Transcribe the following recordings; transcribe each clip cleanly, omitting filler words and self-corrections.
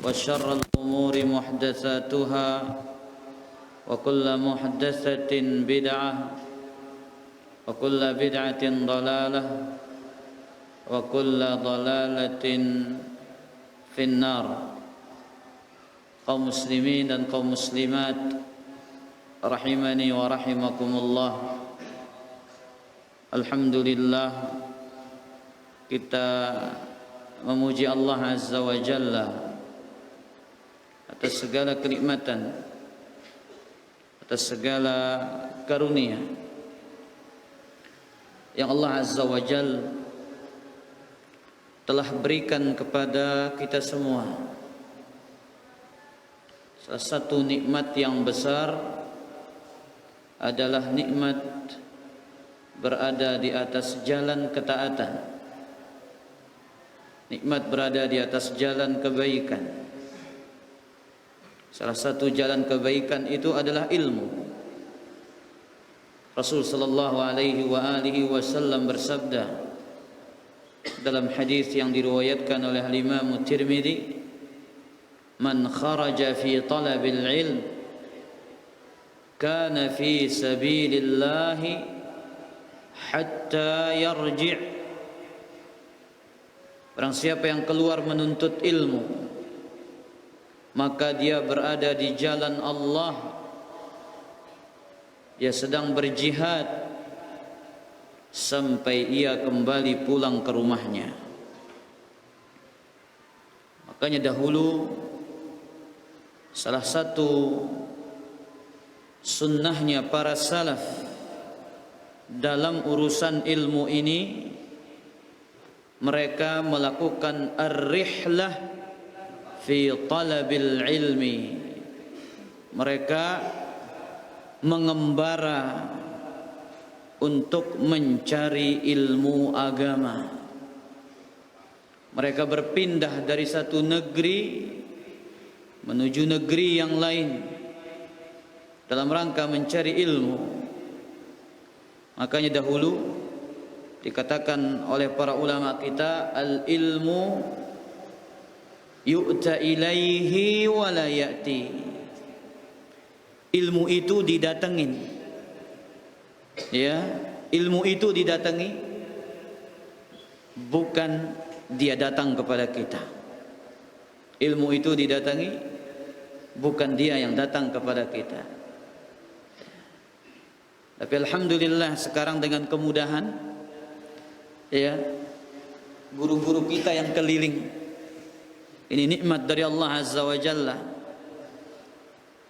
وشر الأمور محدثاتها وكل محدثة بدعة وكل بدعة ضلالة وكل ضلالة في النار. Kaum muslimin dan kaum muslimat rahimani wa rahimakumullah. Alhamdulillah, kita memuji Allah Azza wa Jalla atas segala kenikmatan, atas segala karunia yang Allah Azza wa Jalla telah berikan kepada kita semua. Salah satu nikmat yang besar adalah nikmat berada di atas jalan ketaatan, nikmat berada di atas jalan kebaikan. Salah satu jalan kebaikan itu adalah ilmu. Rasul sallallahu alaihi wasallam bersabda dalam hadis yang diriwayatkan oleh Imam Tirmidzi, "Man kharaja fi talabil ilm kana fi sabilillah hatta yarji'." Barang siapa yang keluar menuntut ilmu, maka dia berada di jalan Allah. Dia sedang berjihad sampai ia kembali pulang ke rumahnya. Makanya dahulu salah satu sunnahnya para salaf dalam urusan ilmu ini, mereka melakukan ar-rihlah fi talabil ilmi. Mereka mengembara untuk mencari ilmu agama. Mereka berpindah dari satu negeri menuju negeri yang lain dalam rangka mencari ilmu. Makanya dahulu dikatakan oleh para ulama kita, al-ilmu yu'ta ilaihi wa la ya'ti. Ilmu itu didatengin. Ya, ilmu itu didatangi, bukan dia datang kepada kita. Ilmu itu didatangi, bukan dia yang datang kepada kita. Tapi alhamdulillah sekarang dengan kemudahan, ya, guru-guru kita yang keliling, ini nikmat dari Allah Azza wa Jalla.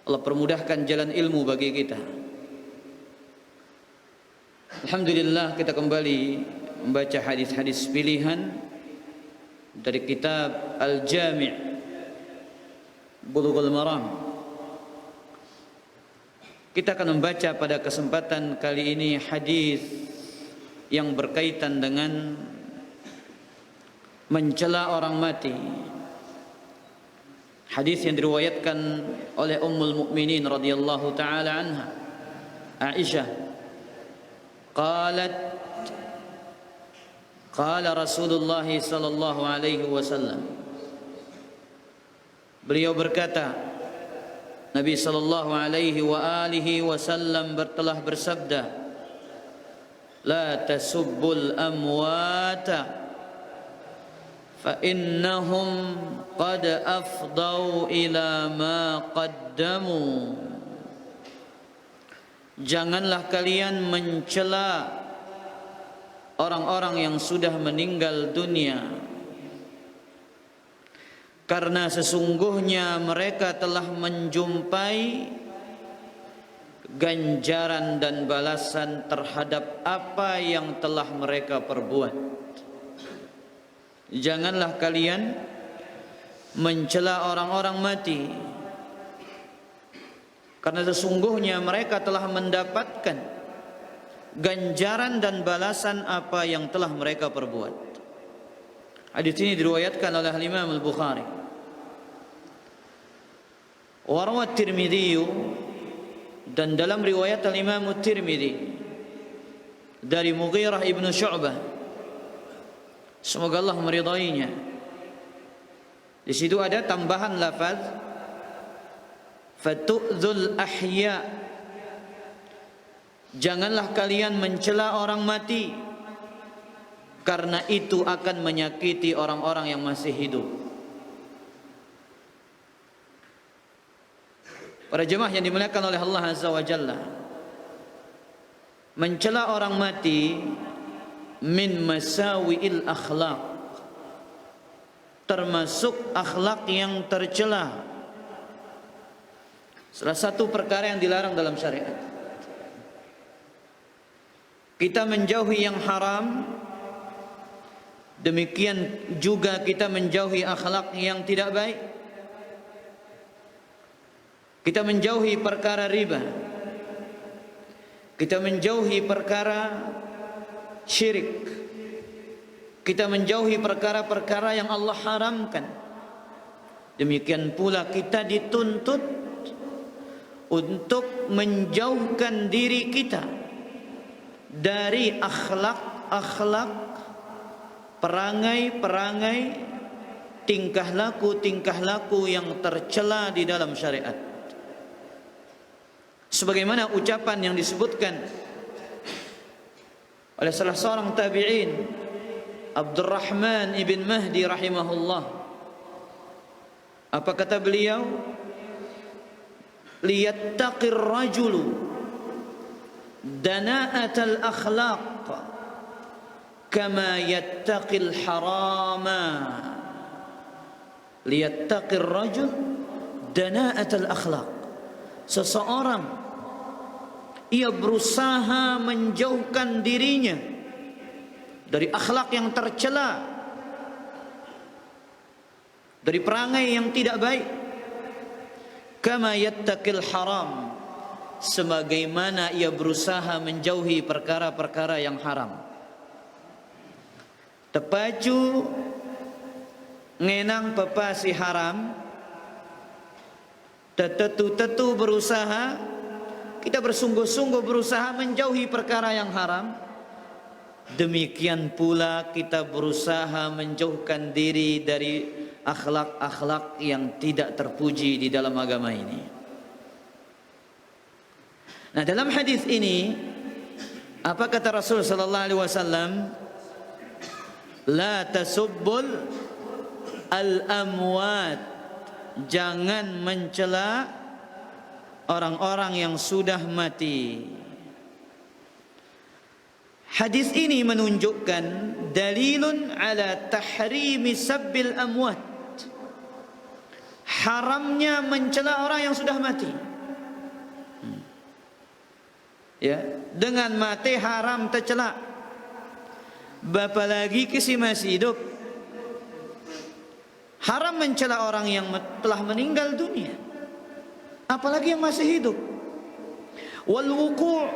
Allah permudahkan jalan ilmu bagi kita. Alhamdulillah, kita kembali membaca hadis-hadis pilihan dari kitab Al-Jami' Bulughul Maram. Kita akan membaca pada kesempatan kali ini hadis yang berkaitan dengan mencela orang mati. Hadis yang diriwayatkan oleh Ummul Mukminin radhiyallahu taala anha, Aisyah, qalat qala Rasulullah sallallahu alaihi wasallam. Beliau berkata, Nabi sallallahu alaihi wasallam telah bersabda, "La tasubbul amwata fa innahum qad afdau ila ma qaddamu." Janganlah kalian mencela orang-orang yang sudah meninggal dunia, karena sesungguhnya mereka telah menjumpai ganjaran dan balasan terhadap apa yang telah mereka perbuat. Janganlah kalian mencela orang-orang mati, karena sesungguhnya mereka telah mendapatkan ganjaran dan balasan apa yang telah mereka perbuat. Hadis ini diriwayatkan oleh Imam Al-Bukhari. Wa rawat Tirmidzi, dan dalam riwayat Imam Tirmidzi dari Mughirah ibnu Syu'bah, semoga Allah meridainya, Di situ ada tambahan lafaz fatu'dzul ahya. Janganlah kalian mencela orang mati, karena itu akan menyakiti orang-orang yang masih hidup. Para jemaah yang dimuliakan oleh Allah Azza wa Jalla, mencela orang mati min masawi'il akhlaq, termasuk akhlak yang tercela. Salah satu perkara yang dilarang dalam syariat. Kita menjauhi yang haram, demikian juga kita menjauhi akhlak yang tidak baik. Kita menjauhi perkara riba, kita menjauhi perkara syirik, kita menjauhi perkara-perkara yang Allah haramkan. Demikian pula kita dituntut untuk menjauhkan diri kita dari akhlak-akhlak, perangai-perangai, tingkah laku yang tercela di dalam syariat. Sebagaimana ucapan yang disebutkan oleh salah seorang tabi'in, Abdurrahman ibn Mahdi rahimahullah. Apa kata beliau? Liyattaqir rajulu dana'atal akhlaq kama yattaqil harama. Liyattaqir rajul dana'atal akhlaq. Seseorang ia berusaha menjauhkan dirinya dari akhlak yang tercela, dari perangai yang tidak baik. Kama yattaqil haram, sebagaimana ia berusaha menjauhi perkara-perkara yang haram. Tepacu ngenang pepasi haram, tetu berusaha, kita bersungguh-sungguh berusaha menjauhi perkara yang haram. Demikian pula kita berusaha menjauhkan diri dari akhlak-akhlak yang tidak terpuji di dalam agama ini. Nah, dalam hadis ini apa kata Rasul sallallahu alaihi wasallam? La tasubbul al-amwat. Jangan mencela orang-orang yang sudah mati. Hadis ini menunjukkan dalilun ala tahrimi sabbil amwat, haramnya mencela orang yang sudah mati. Ya, dengan mati haram tercela. Bapa lagi kisi masih hidup, haram mencela orang yang telah meninggal dunia, apalagi yang masih hidup. Wal wuqu'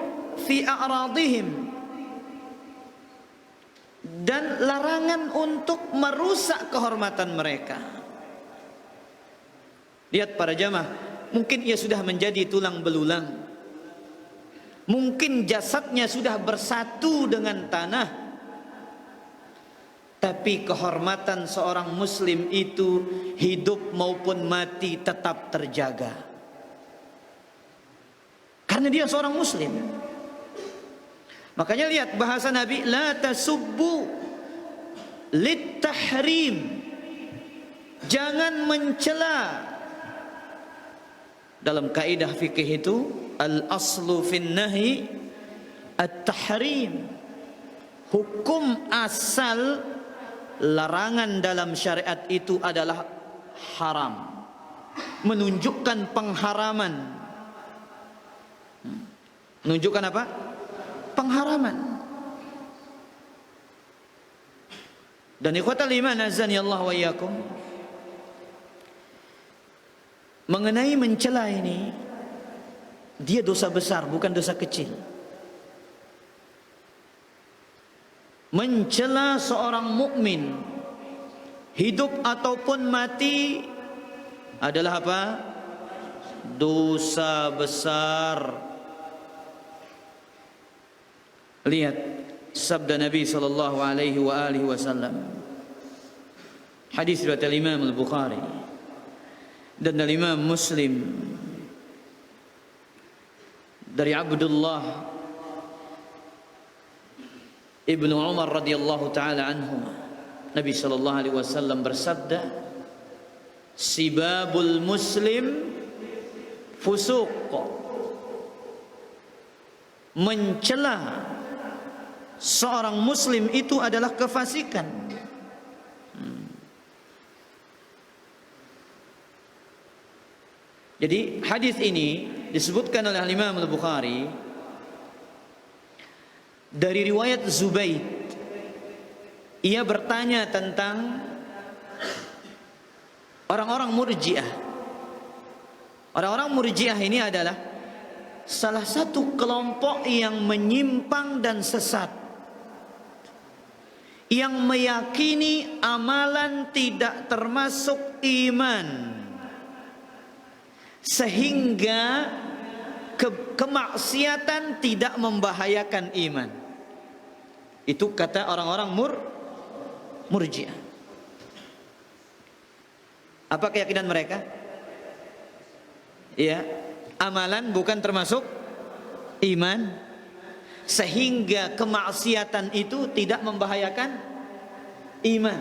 fi a'radihim, dan larangan untuk merusak kehormatan mereka. Lihat para jamaah, mungkin ia sudah menjadi tulang belulang, mungkin jasadnya sudah bersatu dengan tanah, tapi kehormatan seorang muslim itu hidup maupun mati tetap terjaga, karena dia seorang muslim. Makanya lihat bahasa Nabi, la tasubbu littahrim, jangan mencela. Dalam kaidah fikih itu al-aslu fin nahi at-tahrim, hukum asal larangan dalam syariat itu adalah haram, menunjukkan pengharaman. Menunjukkan apa? Pengharaman. Dan ikhwatal iman azani Allah wa iyyakum, mengenai mencela ini, dia dosa besar, bukan dosa kecil. Mencela seorang mukmin hidup ataupun mati adalah apa? Dosa besar. Lihat sabda Nabi sallallahu alaihi wa alihi wasallam, Hadis riwayat Imam Al-Bukhari dan Imam Muslim dari Abdullah Ibnu Umar radhiyallahu taala anhu, Nabi sallallahu alaihi wasallam bersabda, "Sibabul muslim fusuq." Mencela seorang muslim itu adalah kefasikan. Jadi hadis ini disebutkan oleh Imam Al-Bukhari dari riwayat Zubaid. Ia bertanya tentang orang-orang Murji'ah. Orang-orang Murji'ah ini adalah salah satu kelompok yang menyimpang dan sesat, yang meyakini amalan tidak termasuk iman, sehingga kemaksiatan tidak membahayakan iman. Itu kata orang-orang Murji'ah. Apa keyakinan mereka? Ya, amalan bukan termasuk iman, sehingga kemaksiatan itu tidak membahayakan iman.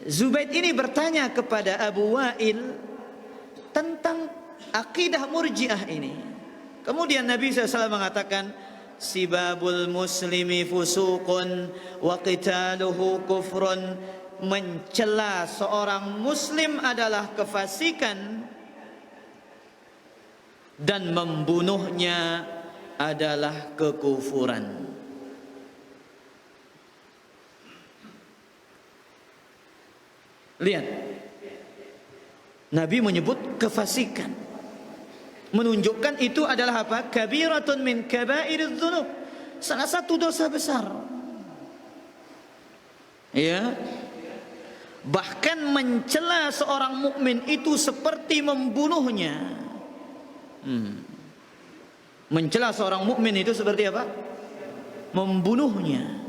Zubaid ini bertanya kepada Abu Wa'il tentang akidah Murji'ah ini. Kemudian Nabi SAW mengatakan, "Sibabul muslimi fusuqun wa qitaluhu kufrun." Mencela seorang muslim adalah kefasikan dan membunuhnya adalah kekufuran. Lihat, Nabi menyebut kefasikan, menunjukkan itu adalah apa? Kabiratun min kabairidz dzunub, salah satu dosa besar. Ya, bahkan mencela seorang mukmin itu seperti membunuhnya. Mencela seorang mukmin itu seperti apa? Membunuhnya.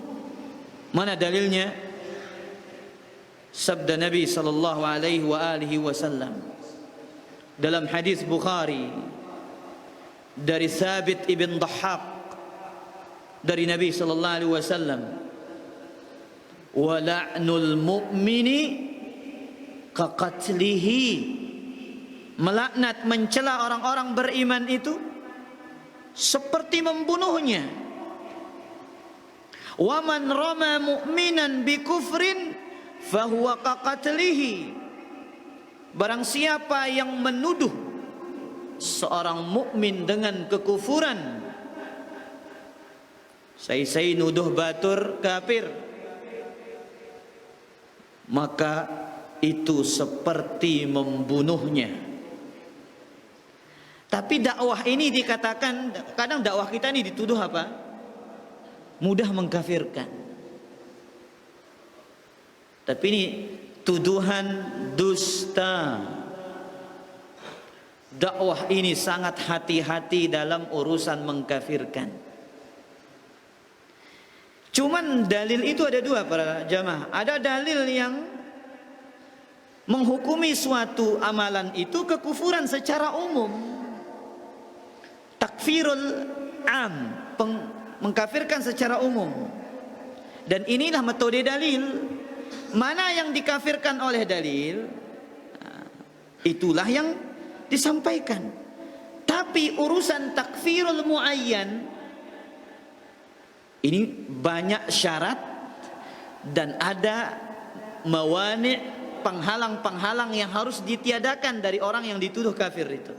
Mana dalilnya? Sabda Nabi sallallahu alaihi wasallam dalam hadis Bukhari dari Thabit ibn Dhahhak dari Nabi sallallahu alaihi wasallam, "Wa la'nul mu'mini ka qatlihi." Melaknat, mencela orang-orang beriman itu seperti membunuhnya. "Wa man rama mu'minan bi kufrin fahuwa kaqatlihi." Barang siapa yang menuduh seorang mukmin dengan kekufuran, saya nuduh batur kafir, maka itu seperti membunuhnya. Tapi dakwah ini dikatakan, kadang dakwah kita ini dituduh apa? Mudah mengkafirkan. Tapi ini tuduhan dusta. Dakwah ini sangat hati-hati dalam urusan mengkafirkan. Cuman dalil itu ada dua para jamaah. Ada dalil yang menghukumi suatu amalan itu kekufuran secara umum, takfirul am, mengkafirkan secara umum. Dan inilah metode dalil. Mana yang dikafirkan oleh dalil, itulah yang disampaikan. Tapi urusan takfirul muayyan ini banyak syarat dan ada mawani', penghalang-penghalang yang harus ditiadakan dari orang yang dituduh kafir itu.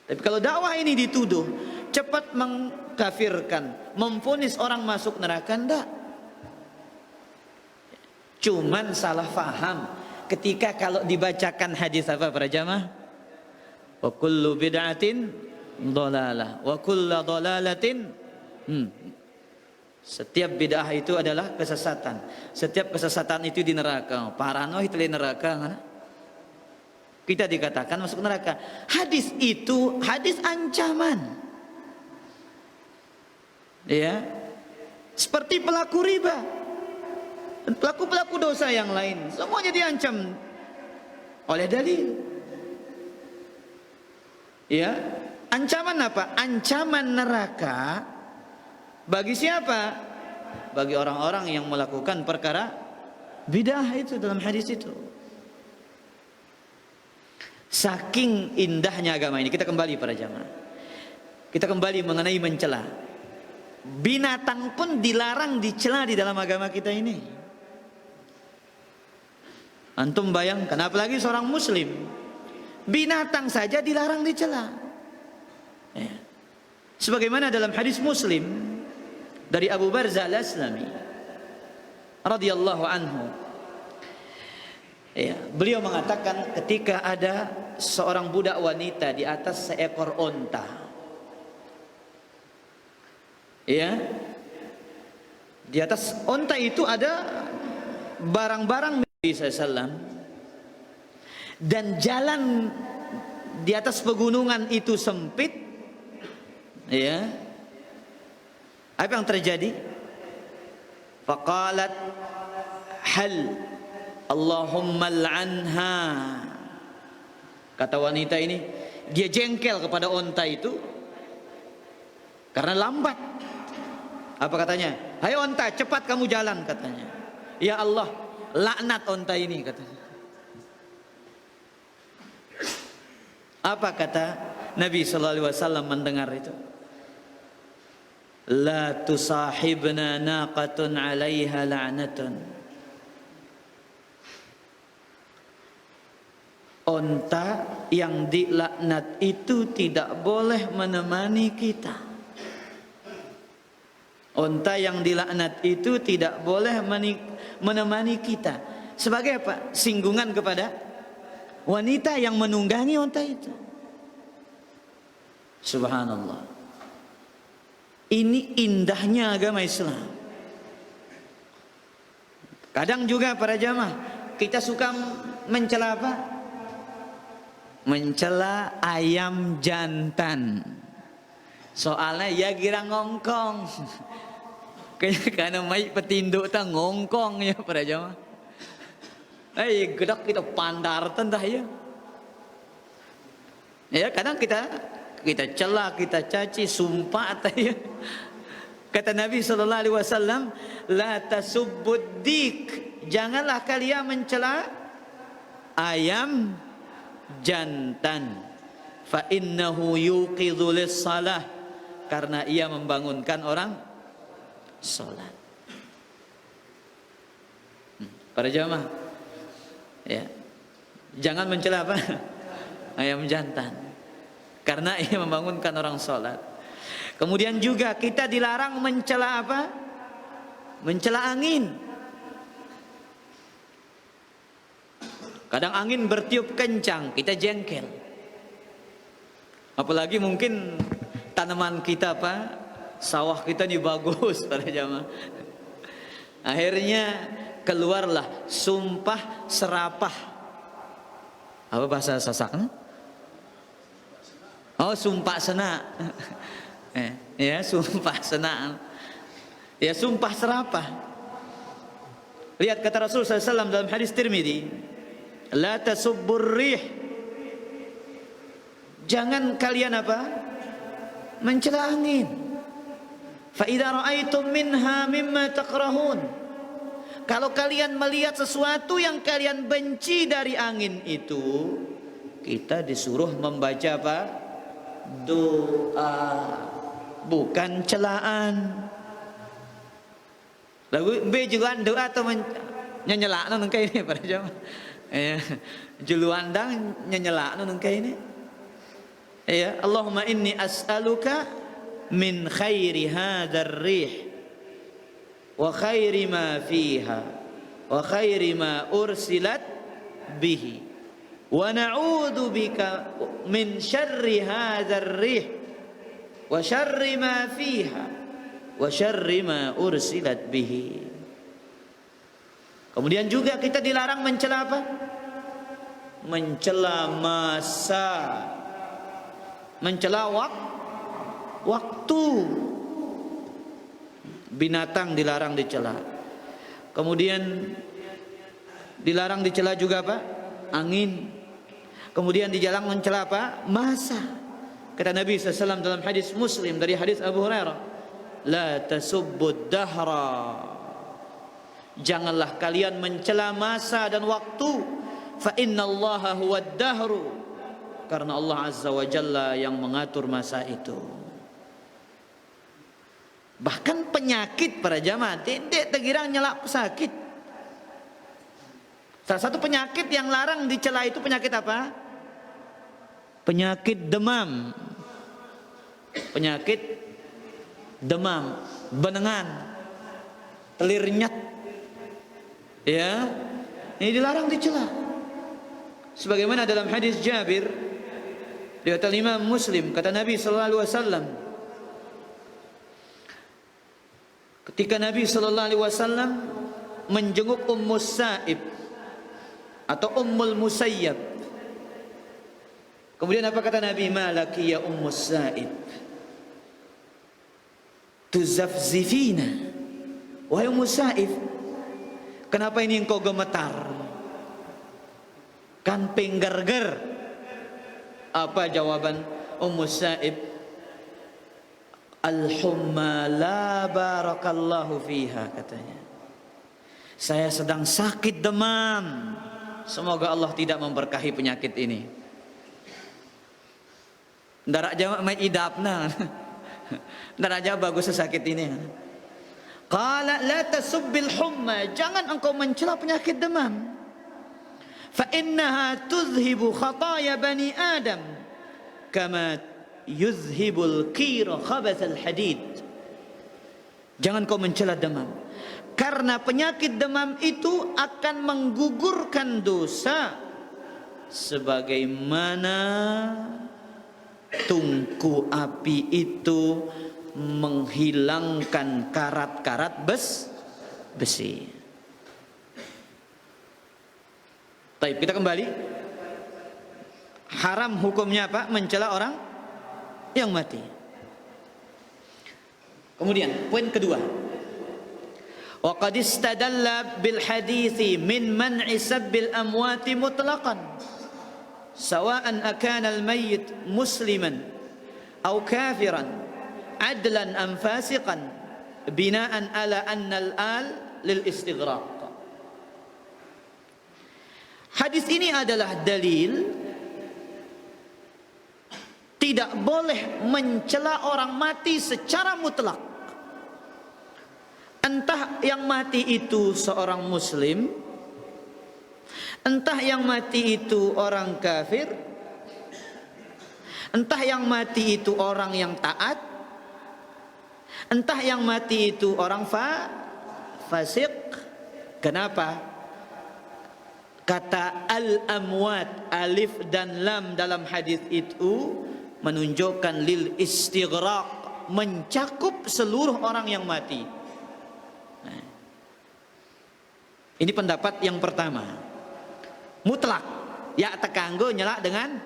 Tapi kalau dakwah ini dituduh cepat mengkafirkan, memvonis orang masuk neraka, enggak. Cuman salah faham ketika kalau dibacakan hadis apa para jamaah? Wa kullu bid'atin dhalalah wa kullu dhalalatin setiap bid'ah itu adalah kesesatan. Setiap kesesatan itu di neraka. Paranoid di neraka kan? Kita dikatakan masuk neraka. Hadis itu hadis ancaman. Ya. Seperti pelaku riba. dan pelaku-pelaku dosa yang lain, semuanya diancam oleh dalil. Ya, ancaman apa? Ancaman neraka bagi siapa? Bagi orang-orang yang melakukan perkara bidah itu dalam hadis itu. Saking indahnya agama ini, kita kembali para jamaah. Kita kembali mengenai mencela. Binatang pun dilarang dicela di dalam agama kita ini. Antum bayangkan, apalagi seorang muslim, binatang saja dilarang dicela. Ya. Sebagaimana dalam hadis Muslim dari Abu Barzah Al-Aslami radhiyallahu anhu. Ya, beliau mengatakan ketika ada seorang budak wanita di atas seekor onta. Ya. Di atas onta itu ada barang-barang Nabi SAW. Dan jalan di atas pegunungan itu sempit. Ya. Apa yang terjadi? Faqalat hal Allahumma al'anha. Kata wanita ini, dia jengkel kepada onta itu karena lambat. Apa katanya? Hai onta, cepat kamu jalan, katanya. Ya Allah, laknat onta ini, katanya. Apa kata Nabi SAW mendengar itu? La tusahibna naqatun 'alaiha la'natun. Onta yang dilaknat itu tidak boleh menemani kita. Onta yang dilaknat itu tidak boleh menemani kita. Sebagai apa? Singgungan kepada wanita yang menunggangi onta itu. Subhanallah. Ini indahnya agama Islam. Kadang juga para jamaah kita suka mencela apa? Mencela ayam jantan. Soalnya ya gira ngongkong. Karena mai petinduk ta ngongkong ya para jamaah. Gedak kita pandar tentah ya. Ya kadang kita cela, kita caci, sumpah ya. Kata Nabi SAW, la tasubbud dik, janganlah kalian mencela ayam jantan, fa innahu yuqidhu lis-salah, karena ia membangunkan orang salat. Para jamaah, ya, jangan mencela apa? Ayam jantan, karena ia membangunkan orang salat. Kemudian juga kita dilarang mencela apa? Mencela angin. Kadang angin bertiup kencang, kita jengkel. Apalagi mungkin tanaman kita apa? Sawah kita ini bagus para jamaah. Akhirnya keluarlah sumpah serapah. Apa bahasa Sasaknya? Oh, sumpah sena. Ya, sumpah sena. Ya, sumpah serapah. Lihat kata Rasul SAW dalam hadis Tirmidzi, la tasubbur rih. Jangan kalian apa? Mencela angin. Fa idza ra'aitum minha mimma takrahun. Kalau kalian melihat sesuatu yang kalian benci dari angin itu, kita disuruh membaca apa? Doa, bukan celaan. Lagu be juga doa atau nyelakno nang ini para jamaah. Juluandang nyelakno nang ini. Ya, Allahumma inni as'aluka min khairi hadzal rih wa khairi ma fiha wa khairi ma ursilat bihi wa na'udzu bika min syarri hadzal rih wa syarri ma fiha wa syarri ma ursilat bihi. Kemudian juga kita dilarang mencela apa? Mencela masa, mencela waktu. Binatang dilarang dicela. Kemudian dilarang dicela juga apa? Angin. Kemudian dilarang mencela apa? Masa. Kata Nabi SAW dalam hadis Muslim dari hadis Abu Hurairah, la tasubbud dahra, janganlah kalian mencela masa dan waktu, fa innallaha huwad dahru, karena Allah Azza wa Jalla yang mengatur masa itu. Bahkan penyakit para jamaah tidak terkira nyelak sakit. Salah satu penyakit yang larang dicela itu penyakit apa? Penyakit demam. Penyakit demam, benengan, telir nyet. Ya, ini dilarang dicela. Sebagaimana dalam hadis Jabir riwayat Imam Muslim, kata Nabi sallallahu alaihi wasallam, ketika Nabi sallallahu alaihi wasallam menjenguk Ummus Sa'ib atau Ummul Musayyab, kemudian apa kata Nabi? Malaki ya Ummus Sa'ib tuzafzifina, wahai Ummus Sa'ib, kenapa ini engkau gemetar? Kan penggerger. Apa jawaban Ummus Sa'ib? Al-humma la barakallahu fiha, katanya. Saya sedang sakit demam. Semoga Allah tidak memberkahi penyakit ini. Darak jawab mai idapna. Darak jawab bagus sakit ini. Qala la tasubbil humma, jangan engkau mencela penyakit demam. Fa innaha tuzhibu khataya bani Adam kama yuzhibul qira khabathal hadid. Jangan kau mencela demam, karena penyakit demam itu akan menggugurkan dosa sebagaimana tungku api itu menghilangkan karat-karat besi. Baik, kita kembali. Haram hukumnya apa? Mencela orang yang mati. Kemudian poin kedua, wa qad istadalla bil hadithi min man'i sabbil amwati mutlaqan sawa'an akana al mayyit musliman aw kafiran adlan am fasiqan binaan ala anna al al lil istighraq. Hadis ini adalah dalil tidak boleh mencela orang mati secara mutlak. Entah yang mati itu seorang muslim, entah yang mati itu orang kafir, entah yang mati itu orang yang taat, entah yang mati itu orang fasik. Kenapa? Kata al-amwat, alif dan lam dalam hadis itu menunjukkan lil istighraq, mencakup seluruh orang yang mati. Nah, ini pendapat yang pertama, mutlak, ya tekanggo nyela dengan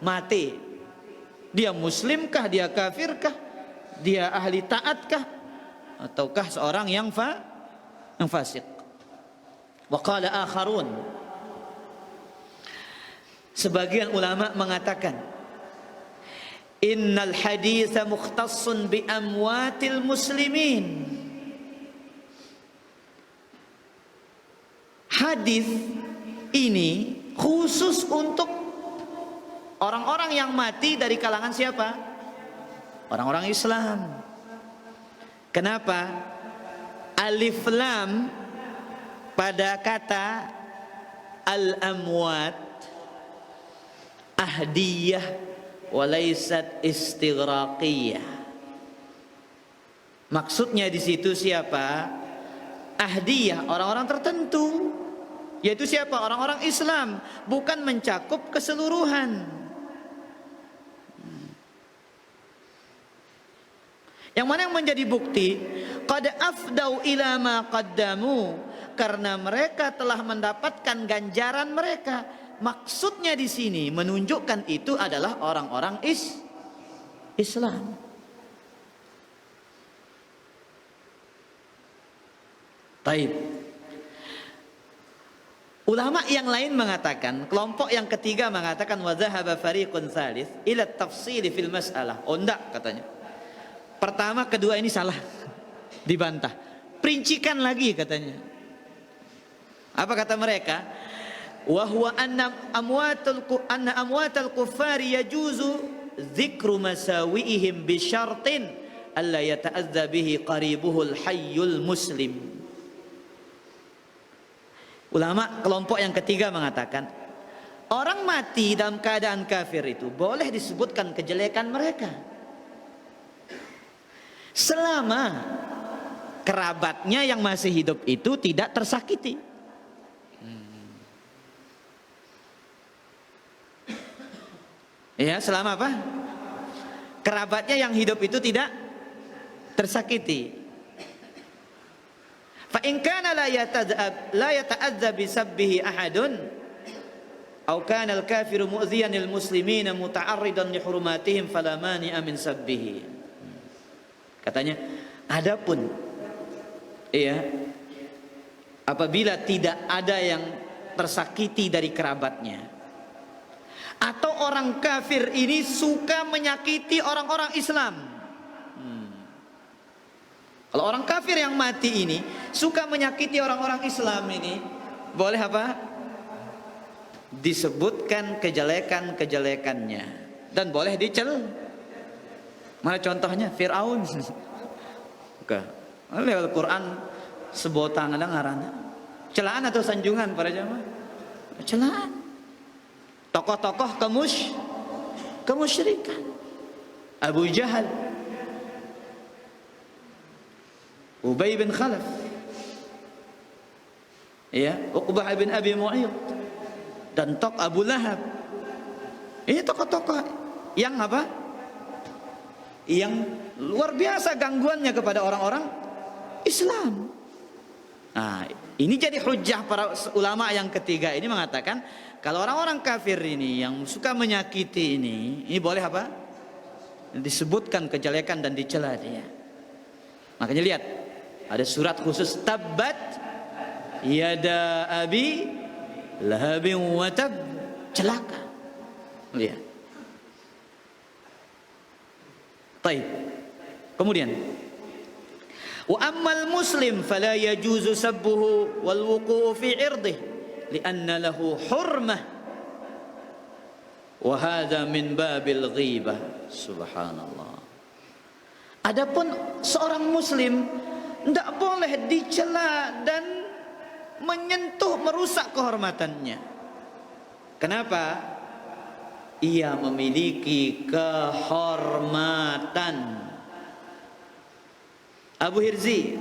mati. Dia muslimkah, dia kafirkah, dia ahli taatkah, ataukah seorang yang fasik. Wa qala akharun, sebagian ulama mengatakan innal haditha mukhtassun bi amwatil muslimin. Hadis ini khusus untuk orang-orang yang mati dari kalangan siapa? Orang-orang Islam. Kenapa? Alif lam pada kata al-amwat ahdiyah walaysat istighraqiyah. Maksudnya di situ siapa? Ahdiyah, orang-orang tertentu. Yaitu siapa? Orang-orang Islam, bukan mencakup keseluruhan. Yang mana yang menjadi bukti? Qad afdau ila ma qaddamu, karena mereka telah mendapatkan ganjaran mereka. Maksudnya di sini menunjukkan itu adalah orang-orang Islam. Taib. Ulama yang lain mengatakan, kelompok yang ketiga mengatakan wa dhahaba fariqun tsalits ila tafsil fil mas'alah. Oh enggak katanya. Pertama, kedua ini salah. Dibantah. Perincikan lagi katanya. Apa kata mereka? Wa huwa anna amwatal kuffari yajuzu dzikru masawiihim bi syartin alla yata'adza bihi qaribuhul hayyul muslim. Ulama kelompok yang ketiga mengatakan, orang mati dalam keadaan kafir itu boleh disebutkan kejelekan mereka selama kerabatnya yang masih hidup itu tidak tersakiti. Ya, selama apa? Kerabatnya yang hidup itu tidak tersakiti. Fa in kana la yata'adza bi sabbihi ahadun aw kana al-kafiru mu'dhiyan lil muslimina muta'arridan li hurumatihim fala mani'a min sabbihi. Katanya, adapun apabila tidak ada yang tersakiti dari kerabatnya, atau orang kafir ini suka menyakiti orang-orang Islam. Kalau orang kafir yang mati ini suka menyakiti orang-orang Islam ini, boleh apa? Disebutkan kejelekan-kejelekannya dan boleh dicel. Mana contohnya? Fir'aun. Oke. Lewat Al-Quran sebotang ada ngaranna. Celaan atau sanjungan para jamaah? Celaan. Tokoh-tokoh kemusyrikan. Abu Jahal, Ubay bin Khalaf, Uqbah bin Abi Mu'ayyid, dan Abu Lahab. Ini tokoh-tokoh yang apa? Yang luar biasa gangguannya kepada orang-orang Islam. Nah, ini jadi hujjah para ulama yang ketiga ini mengatakan, kalau orang-orang kafir ini yang suka menyakiti ini boleh apa? Disebutkan kejelekan dan dicela dia. Makanya lihat, ada surat khusus tabbat yada abi lahabin wa tab, celaka. Lihat. Baik. Kemudian wa ammal muslim fala yajuzu sabbuhu wal wuqu'u fi 'irdihi li'anna lahu hurmah wa hadha min babil ghibah. Subhanallah. Adapun seorang muslim tidak boleh dicela dan menyentuh, merusak kehormatannya. Kenapa? Ia memiliki kehormatan. Abu Hirzi,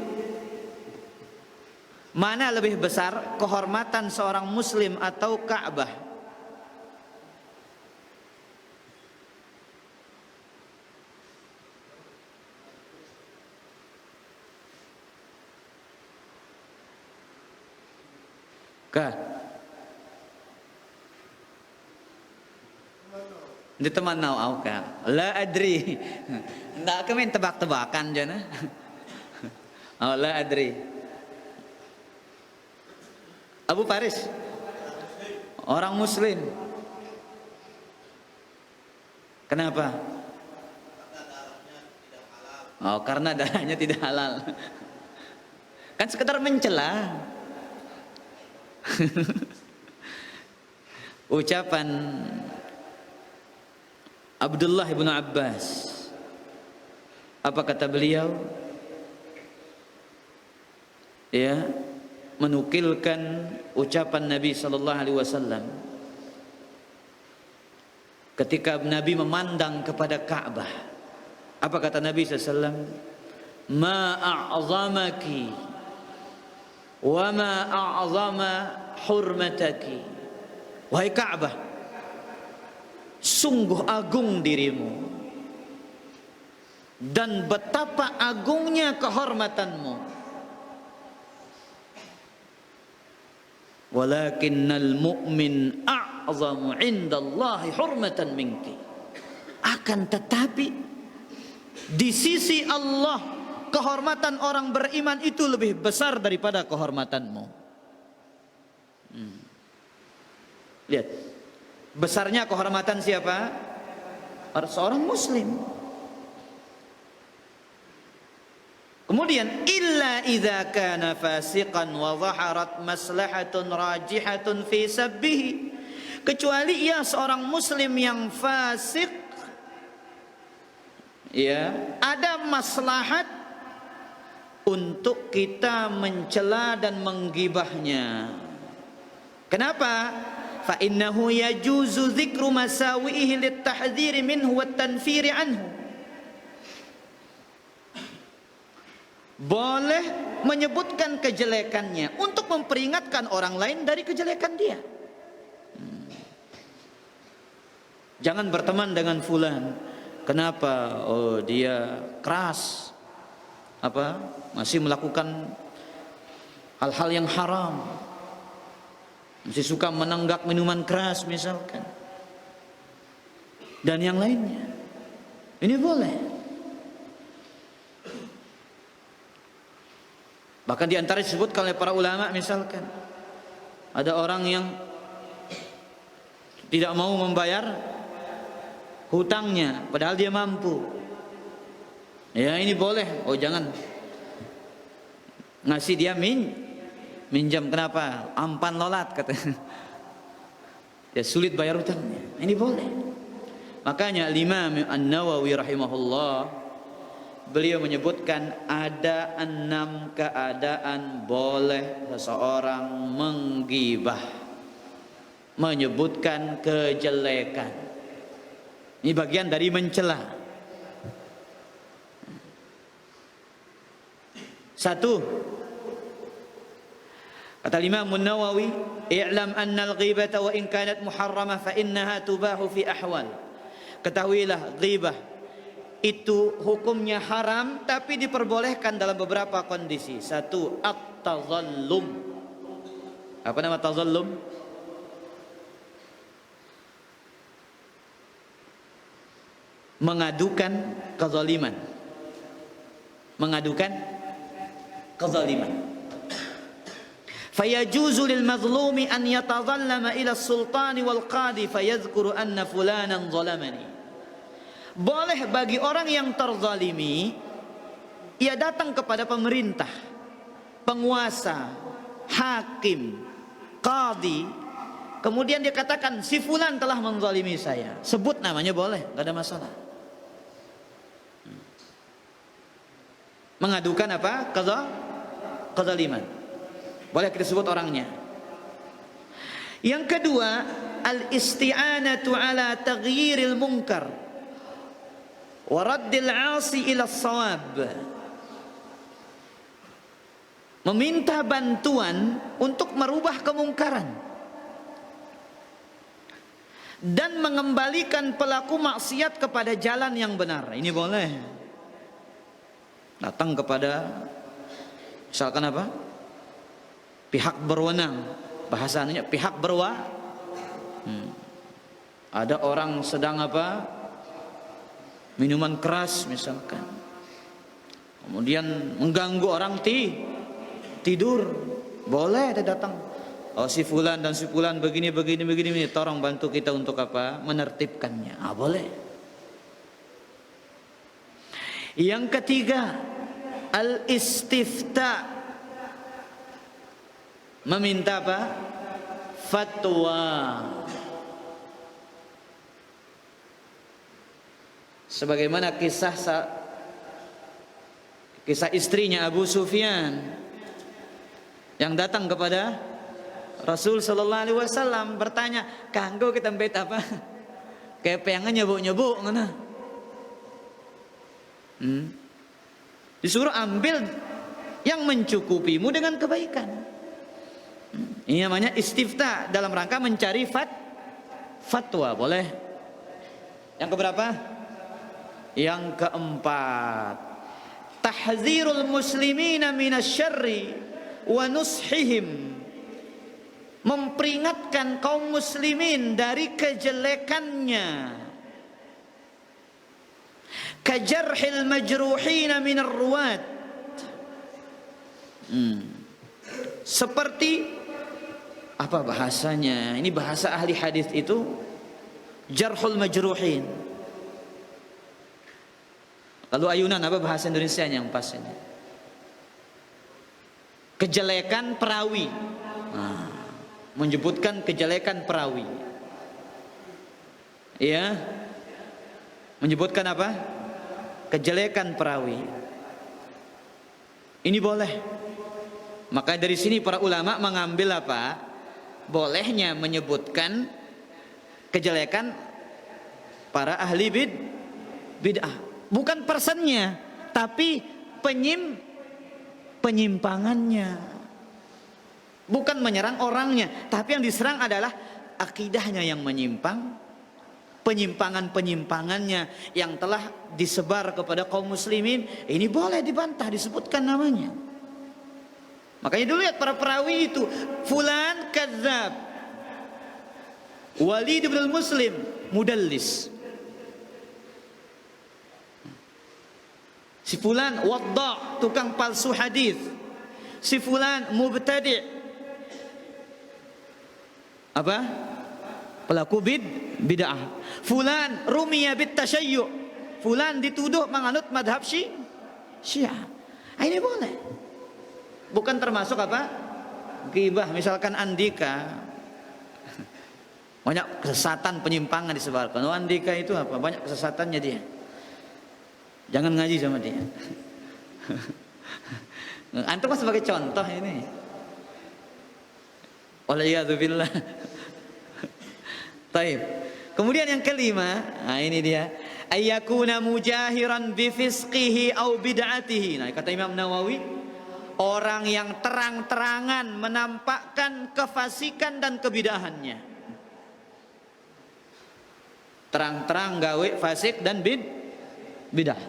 mana lebih besar kehormatan seorang muslim atau Ka'bah? Di teman nau ka la adri ndak kami tebak-tebakan jana. Oh, la adri. Abu Faris orang muslim. Kenapa? Oh, karena darahnya tidak halal. Kan sekedar mencela. Ucapan Abdullah bin Abbas, apa kata beliau? Menukilkan ucapan Nabi sallallahu alaihi wasallam ketika Nabi memandang kepada Ka'bah. Apa kata Nabi sallallahu alaihi wasallam? Ma a'zamaki wa ma a'zama hurmataki. Wahai Ka'bah, sungguh agung dirimu dan betapa agungnya kehormatanmu. Walakinnal mu'min a'zamu 'indallahi hurmatan minki. Akan tetapi di sisi Allah kehormatan orang beriman itu lebih besar daripada kehormatanmu. Lihat, besarnya kehormatan siapa? Seorang muslim. Kemudian illa idza kana fasiqan wa dhaharat maslahatun rajihatun fi sabbihi, kecuali ia seorang muslim yang fasik, ya, ada maslahat untuk kita mencela dan menggibahnya. Kenapa? Fa innahu yajuzu dzikru masawihi lit-tahdhiri minhu wat-tanfiri anhu. Boleh menyebutkan kejelekannya untuk memperingatkan orang lain dari kejelekan dia. Jangan berteman dengan fulan. Kenapa? Oh, dia keras. Apa? Masih melakukan hal-hal yang haram. Masih suka menenggak minuman keras misalkan. Dan yang lainnya. Ini boleh. Bahkan di antara disebutkan oleh para ulama misalkan, ada orang yang tidak mau membayar hutangnya padahal dia mampu. Ya, ini boleh. Oh, jangan ngasih dia minjam. Kenapa? Ampan lolat katanya. Ya, sulit bayar hutangnya. Ini boleh. Makanya Imam An-Nawawi rahimahullah, beliau menyebutkan ada 6 keadaan boleh seseorang menggibah, menyebutkan kejelekan. Ini bagian dari mencela. 1, kata Imam An-Nawawi, i'lam anna al-ghibata wa in kanat muharramah fa innaha tubahu fi ahwal. Ketahuilah, ghibah itu hukumnya haram tapi diperbolehkan dalam beberapa kondisi. 1, at-tazallum. Apa nama tazallum? Mengadukan kezaliman. Mengadukan kezaliman. Fayajuzu lil mazlumi an yatazallama ila as-sultani wal qadi fayadhkuru anna fulanan zalamani. Boleh bagi orang yang terzalimi, ia datang kepada pemerintah, penguasa, hakim, qadi, kemudian dia katakan si fulan telah menzalimi saya. Sebut namanya boleh, tidak ada masalah. Mengadukan apa? Kezaliman. Boleh kita sebut orangnya. Yang kedua, al-isti'anatu ala taghyiril munkar wa raddil 'asi ila shawab. Meminta bantuan untuk merubah kemungkaran dan mengembalikan pelaku maksiat kepada jalan yang benar. Ini boleh. Datang kepada misalkan apa? Pihak berwenang, bahasanya pihak ada orang sedang apa? Minuman keras misalkan, kemudian mengganggu orang tidur, boleh dia datang. Oh, si fulan dan si fulan begini, tolong bantu kita untuk apa? Menertibkannya. Boleh. Yang ketiga, al-istifta, meminta apa? Fatwa. Sebagaimana kisah istrinya Abu Sufyan yang datang kepada Rasul sallallahu alaihi wasallam bertanya, "Kanggo kita mbet apa?" Kayak pengen nyebuk-nyebuk ngana. Disuruh ambil yang mencukupimu dengan kebaikan. Ini namanya istifta dalam rangka mencari fatwa, boleh. Yang keberapa? Yang keempat, tahdzirul muslimina minasyarri wa nushihim, memperingatkan kaum muslimin dari kejelekannya. Kajarhil majruhina minar ruwat, seperti Apa bahasanya? Ini bahasa ahli hadis itu jarhul majruhin. Lalu ayunan, apa bahasa Indonesia yang pas ini? Kejelekan perawi. Nah, menyebutkan kejelekan perawi. Ya. Menyebutkan apa? Kejelekan perawi. Ini boleh. Maka dari sini para ulama mengambil apa? Bolehnya menyebutkan kejelekan para ahli bid'ah. Bukan personnya, tapi penyimpangannya. Bukan menyerang orangnya, tapi yang diserang adalah akidahnya yang menyimpang, penyimpangan-penyimpangannya yang telah disebar kepada kaum muslimin. Ini boleh dibantah, disebutkan namanya. Makanya dulu lihat para perawi itu, fulan kadzab, Walid bin Muslim mudallis, si fulan wadda, tukang palsu hadis, si fulan mubtadi', apa? Pelaku bid'ah. Fulan rumiya bit tasyayyu', fulan dituduh menganut madhab Syiah. Ini boleh. Bukan termasuk apa? Ghibah. Misalkan Andika, banyak kesesatan, penyimpangan disebarkan. Oh, Andika itu apa? Banyak kesesatannya dia. Jangan ngaji sama dia. Antum sebagai contoh ini. Waliyadzubillah. Taib. Kemudian yang kelima, nah ini dia, ayyakuna mujahiran bi fisqihi au bid'atihi. Nah, kata Imam Nawawi, orang yang terang-terangan menampakkan kefasikan dan kebidahannya. Terang-terang gawe fasik dan bidah.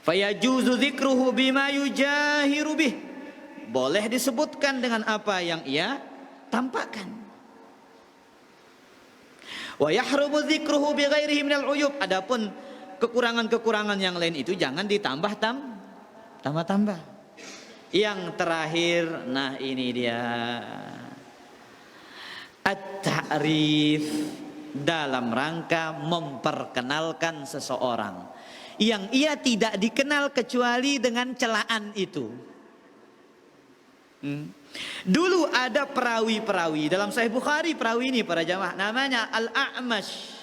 Fayajuzu dzikruhu bima yujahiru bih. Boleh disebutkan dengan apa yang ia tampakkan. Wa yahrumu dzikruhu bi ghairihi minal uyub. Adapun kekurangan-kekurangan yang lain itu jangan ditambah tambah. Yang terakhir, nah ini dia, at-ta'rif, dalam rangka memperkenalkan seseorang yang ia tidak dikenal kecuali dengan celaan itu. Dulu ada perawi-perawi dalam Sahih Bukhari, perawi ini para jamaah namanya Al-A'mash.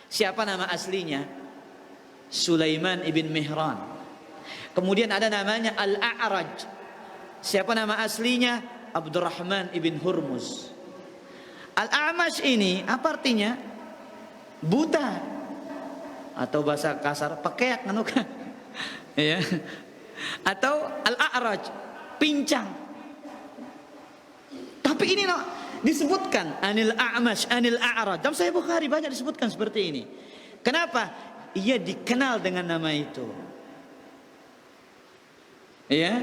Siapa nama aslinya? Sulaiman ibn Mihran. Kemudian ada namanya Al-A'raj. Siapa nama aslinya? Abdurrahman ibn Hurmuz. Al-A'mash ini apa artinya? Buta. Atau bahasa kasar, pekeak kan? Ya. Atau Al-A'raj, pincang. Tapi ini disebutkan Anil A'mash, Anil A'raj. Dalam Sahih Bukhari banyak disebutkan seperti ini. Kenapa? Ia dikenal dengan nama itu. Ya,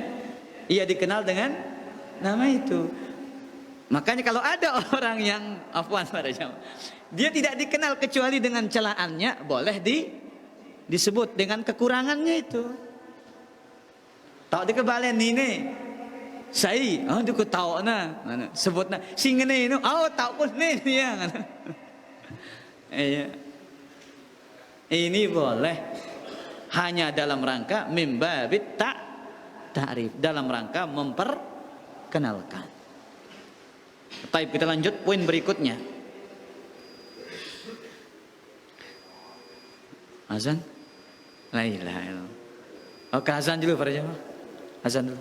ia dikenal dengan nama itu. Makanya kalau ada orang yang afwan pada jamaah, dia tidak dikenal kecuali dengan celaannya, boleh disebut dengan kekurangannya itu. Tahu dikebalen ini, saya, aku tahu na, sebutna, singene ini, tahu pun nih ya. Ini boleh hanya dalam rangka mimbabit ta'rif, dalam rangka memperkenalkan. Baik, kita lanjut poin berikutnya. Azan? La ilaha illallah. Oke, azan dulu para jemaah. Azan dulu.